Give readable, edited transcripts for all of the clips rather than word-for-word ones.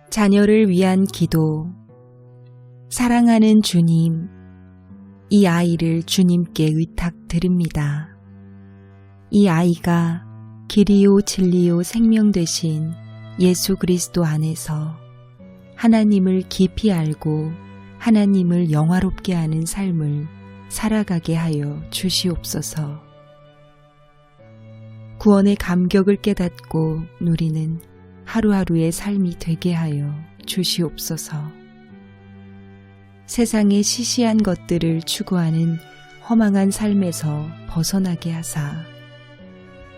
자녀를 위한 기도. 사랑하는 주님, 이 아이를 주님께 의탁드립니다. 이 아이가 길이요 진리요 생명 되신 예수 그리스도 안에서 하나님을 깊이 알고 하나님을 영화롭게 하는 삶을 살아가게 하여 주시옵소서. 구원의 감격을 깨닫고 누리는 하루하루의 삶이 되게 하여 주시옵소서. 세상의 시시한 것들을 추구하는 허망한 삶에서 벗어나게 하사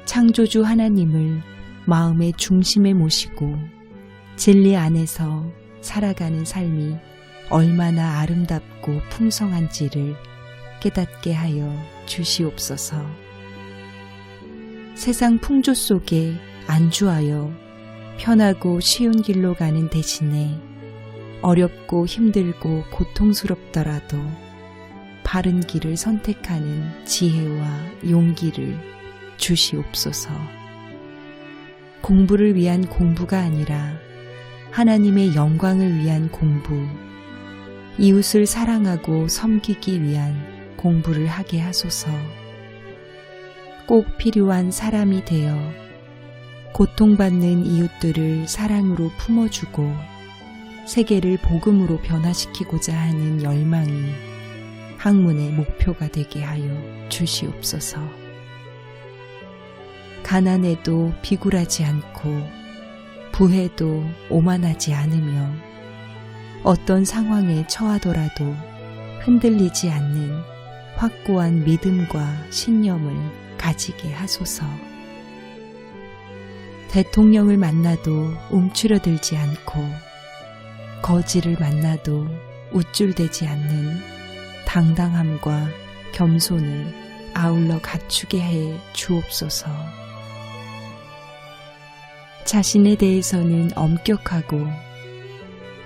창조주 하나님을 마음의 중심에 모시고 진리 안에서 살아가는 삶이 얼마나 아름답고 풍성한지를 깨닫게 하여 주시옵소서. 세상 풍조 속에 안주하여 편하고 쉬운 길로 가는 대신에 어렵고 힘들고 고통스럽더라도 바른 길을 선택하는 지혜와 용기를 주시옵소서. 공부를 위한 공부가 아니라 하나님의 영광을 위한 공부, 이웃을 사랑하고 섬기기 위한 공부를 하게 하소서. 꼭 필요한 사람이 되어 고통받는 이웃들을 사랑으로 품어주고 세계를 복음으로 변화시키고자 하는 열망이 학문의 목표가 되게 하여 주시옵소서. 가난해도 비굴하지 않고 부해도 오만하지 않으며 어떤 상황에 처하더라도 흔들리지 않는 확고한 믿음과 신념을 가지게 하소서. 대통령을 만나도 움츠러들지 않고 거지를 만나도 우쭐대지 않는 당당함과 겸손을 아울러 갖추게 해 주옵소서. 자신에 대해서는 엄격하고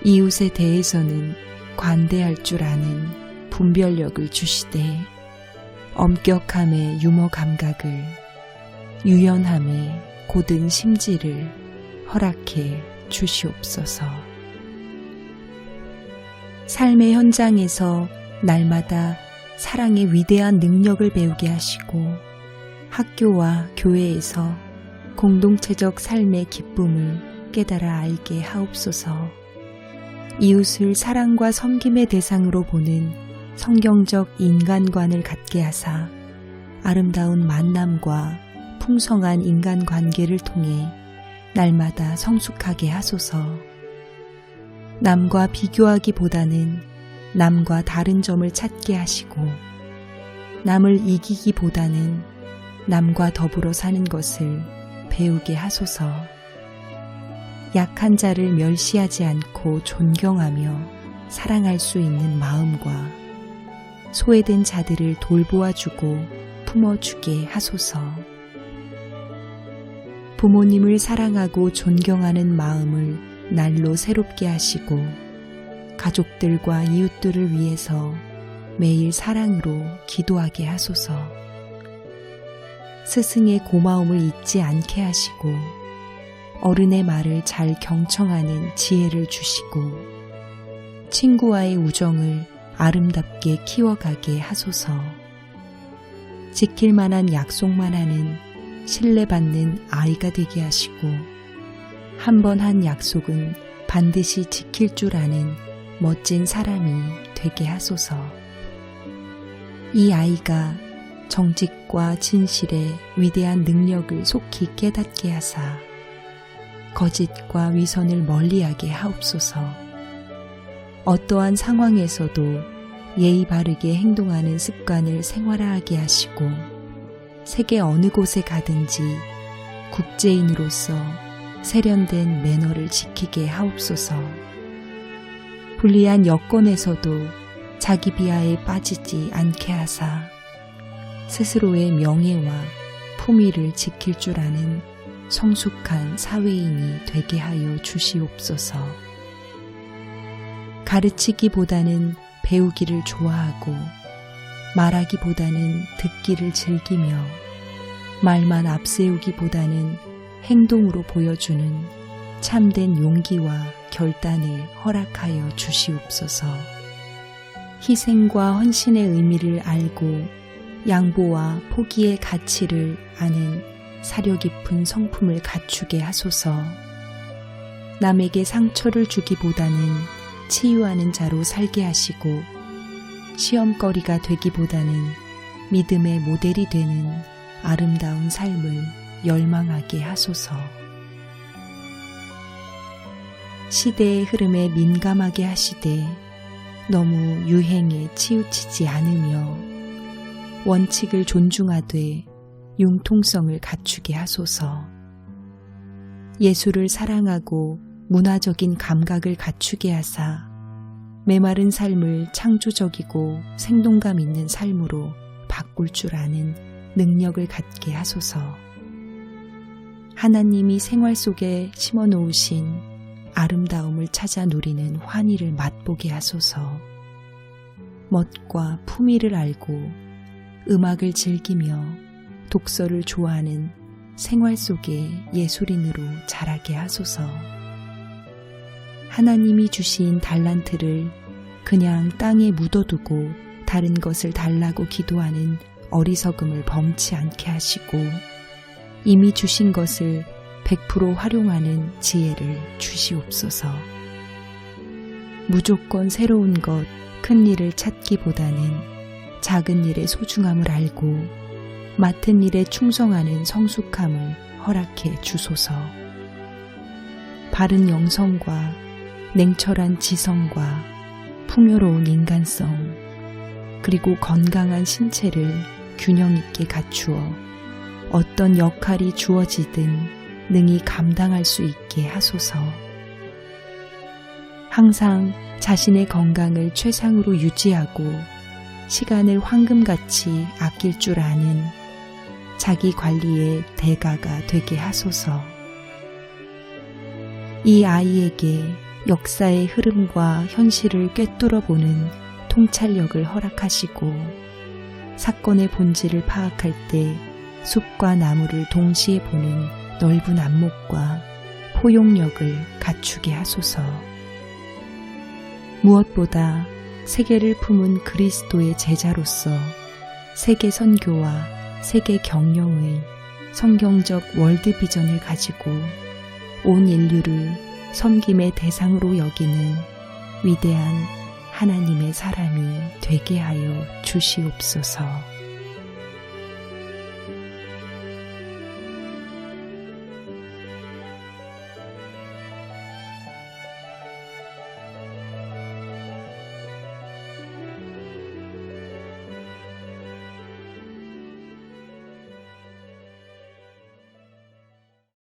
이웃에 대해서는 관대할 줄 아는 분별력을 주시되 엄격함의 유머 감각을, 유연함의 고든 심지를 허락해 주시옵소서. 삶의 현장에서 날마다 사랑의 위대한 능력을 배우게 하시고 학교와 교회에서 공동체적 삶의 기쁨을 깨달아 알게 하옵소서. 이웃을 사랑과 섬김의 대상으로 보는 성경적 인간관을 갖게 하사 아름다운 만남과 풍성한 인간관계를 통해 날마다 성숙하게 하소서. 남과 비교하기보다는 남과 다른 점을 찾게 하시고 남을 이기기보다는 남과 더불어 사는 것을 배우게 하소서. 약한 자를 멸시하지 않고 존경하며 사랑할 수 있는 마음과 소외된 자들을 돌보아주고 품어주게 하소서. 부모님을 사랑하고 존경하는 마음을 날로 새롭게 하시고 가족들과 이웃들을 위해서 매일 사랑으로 기도하게 하소서. 스승의 고마움을 잊지 않게 하시고 어른의 말을 잘 경청하는 지혜를 주시고 친구와의 우정을 아름답게 키워가게 하소서. 지킬 만한 약속만 하는 신뢰받는 아이가 되게 하시고 한 번 한 약속은 반드시 지킬 줄 아는 멋진 사람이 되게 하소서. 이 아이가 정직과 진실의 위대한 능력을 속히 깨닫게 하사 거짓과 위선을 멀리하게 하옵소서. 어떠한 상황에서도 예의 바르게 행동하는 습관을 생활화하게 하시고 세계 어느 곳에 가든지 국제인으로서 세련된 매너를 지키게 하옵소서. 불리한 여건에서도 자기 비하에 빠지지 않게 하사 스스로의 명예와 품위를 지킬 줄 아는 성숙한 사회인이 되게 하여 주시옵소서. 가르치기보다는 배우기를 좋아하고 말하기보다는 듣기를 즐기며 말만 앞세우기보다는 행동으로 보여주는 참된 용기와 결단을 허락하여 주시옵소서. 희생과 헌신의 의미를 알고 양보와 포기의 가치를 아는 사려 깊은 성품을 갖추게 하소서. 남에게 상처를 주기보다는 치유하는 자로 살게 하시고 시험거리가 되기보다는 믿음의 모델이 되는 아름다운 삶을 열망하게 하소서. 시대의 흐름에 민감하게 하시되 너무 유행에 치우치지 않으며 원칙을 존중하되 융통성을 갖추게 하소서. 예술을 사랑하고 문화적인 감각을 갖추게 하사 메마른 삶을 창조적이고 생동감 있는 삶으로 바꿀 줄 아는 능력을 갖게 하소서. 하나님이 생활 속에 심어 놓으신 아름다움을 찾아 누리는 환희를 맛보게 하소서. 멋과 품위를 알고 음악을 즐기며 독서를 좋아하는 생활 속의 예술인으로 자라게 하소서. 하나님이 주신 달란트를 그냥 땅에 묻어두고 다른 것을 달라고 기도하는 어리석음을 범치 않게 하시고 이미 주신 것을 100% 활용하는 지혜를 주시옵소서. 무조건 새로운 것, 큰 일을 찾기보다는 작은 일의 소중함을 알고 맡은 일에 충성하는 성숙함을 허락해 주소서. 바른 영성과 냉철한 지성과 풍요로운 인간성, 그리고 건강한 신체를 균형 있게 갖추어 어떤 역할이 주어지든 능히 감당할 수 있게 하소서. 항상 자신의 건강을 최상으로 유지하고 시간을 황금같이 아낄 줄 아는 자기 관리의 대가가 되게 하소서. 이 아이에게 역사의 흐름과 현실을 꿰뚫어 보는 통찰력을 허락하시고 사건의 본질을 파악할 때 숲과 나무를 동시에 보는 넓은 안목과 포용력을 갖추게 하소서. 무엇보다 세계를 품은 그리스도의 제자로서 세계 선교와 세계 경영의 성경적 월드 비전을 가지고 온 인류를 섬김의 대상으로 여기는 위대한 하나님의 사람이 되게 하여 주시옵소서.